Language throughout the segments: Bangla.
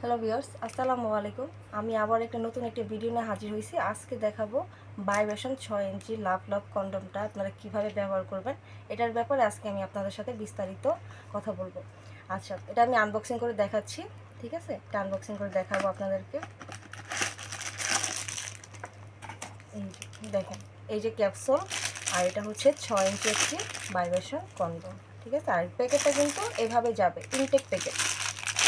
হ্যালো ভিউয়ার্স, আসসালামু আলাইকুম। আমি আবার নতুন একটা ভিডিও নিয়ে হাজির হয়েছি। আজকে দেখাবো ভাইব্রেশন 6 ইঞ্চি লাভ লাভ কন্ডমটা আপনারা কিভাবে ব্যবহার করবেন, এটার ব্যাপারে আজকে আমি আপনাদের সাথে বিস্তারিত কথা বলবো। আচ্ছা, এটা আমি আনবক্সিং করে দেখাচ্ছি। ঠিক আছে, এটা আনবক্সিং করে দেখাবো আপনাদেরকে। এই যে দেখেন, এই যে ক্যাপসুল, আর এটা হচ্ছে 6 ইঞ্চি একটি ভাইব্রেশন কন্ডম। ঠিক আছে, আর প্যাকেটটা কিন্তু এভাবে যাবে, ইনটেক প্যাকেট।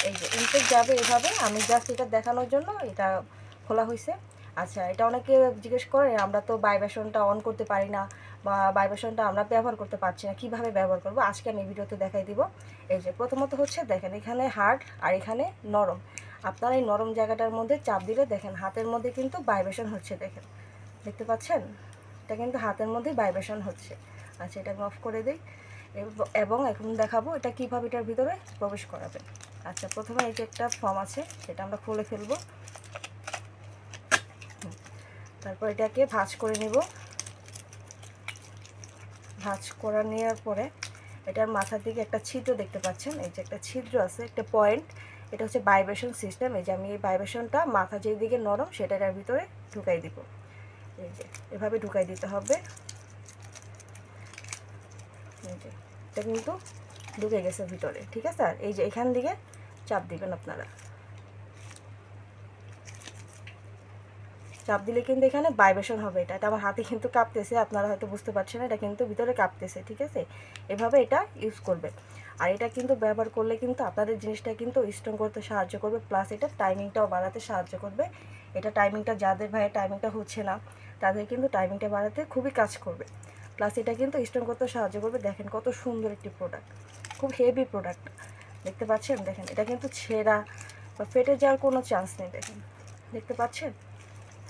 এই যে ইনটেক যাবে এভাবে। আমি জাস্ট এটা দেখানোর জন্য এটা খোলা হয়েছে। আচ্ছা, এটা অনেকে জিজ্ঞেস করে আমরা তো ভাইব্রেশনটা অন করতে পারি না, বা ভাইব্রেশনটা আমরা ব্যবহার করতে পারছি না, কীভাবে ব্যবহার করব আজকে আমি ভিডিওতে দেখাই দিব। এই যে প্রথমত হচ্ছে দেখেন, এখানে হার্ড আর এখানে নরম। আপনারা এই নরম জায়গাটার মধ্যে চাপ দিলে দেখেন হাতের মধ্যে কিন্তু ভাইব্রেশন হচ্ছে। দেখেন, দেখতে পাচ্ছেন, এটা কিন্তু হাতের মধ্যেই ভাইব্রেশন হচ্ছে। আচ্ছা, এটা আমি অফ করে দিই এবং এখন দেখাবো এটা কীভাবে এটার ভিতরে প্রবেশ করাবে। আচ্ছা, প্রথমে এই যে একটা ফর্ম আছে, সেটা আমরা খুলে ফেলবো। তারপর এটাকে ভাঁজ করে নিব। ভাঁজ করা নেওয়ার পরে এটার মাথার দিকে একটা ছিদ্র দেখতে পাচ্ছেন, এই যে একটা ছিদ্র আছে, একটা পয়েন্ট। এটা হচ্ছে ভাইব্রেশন সিস্টেম। এই যে আমি এই ভাইব্রেশনটা মাথা যেদিকে নরম সেটার ভিতরে ঢুকাই দিব। এই যে এভাবে ঢুকাই দিতে হবে। এই যে এটা কিন্তু ঢুকে গেছে ভিতরে। ঠিক আছে, আর এই যে এখান দিকে চাপ দিবেন আপনারা। চাপ দিলে কিন্তু এখানে ভাইব্রেশন হবে। এটা আমার হাতে কিন্তু কাঁপতেছে, আপনারা হয়তো বুঝতে পারছেন না, এটা কিন্তু ভিতরে কাঁপতেছে। ঠিক আছে, এভাবে এটা ইউজ করবে। আর এটা কিন্তু ব্যবহার করলে কিন্তু আপনাদের জিনিসটা কিন্তু স্ট্রং করতে সাহায্য করবে, প্লাস এটা টাইমিংটাও বাড়াতে সাহায্য করবে। এটা টাইমিংটা, যাদের ভাইয়ের টাইমিংটা হচ্ছে না তাদের কিন্তু টাইমিংটা বাড়াতে খুবই কাজ করবে, প্লাস এটা কিন্তু স্ট্রং করতে সাহায্য করবে। দেখেন কত সুন্দর একটি প্রোডাক্ট, খুব হেভি প্রোডাক্ট। দেখতে পাচ্ছেন, দেখেন এটা কিন্তু ছেঁড়া বা ফেটে যাওয়ার কোনো চান্স নেই। দেখেন, দেখতে পাচ্ছেন।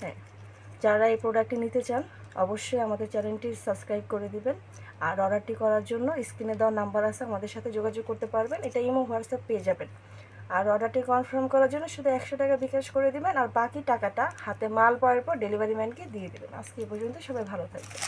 হ্যাঁ, যারা এই প্রোডাক্টটি নিতে চান অবশ্যই আমাদের চ্যানেলটি সাবস্ক্রাইব করে দিবেন। আর অর্ডারটি করার জন্য স্ক্রিনে দেওয়া নাম্বার আছে, আমাদের সাথে যোগাযোগ করতে পারবেন। এটা ইমো হোয়াটসঅ্যাপ পেয়ে যাবেন। আর অর্ডারটি কনফার্ম করার জন্য শুধু 100 টাকা বিকাশ করে দিবেন, আর বাকি টাকাটা হাতে মাল পাওয়ার পর ডেলিভারি ম্যানকে দিয়ে দেবেন। আজকে এই পর্যন্ত, সবাই ভালো থাকবেন।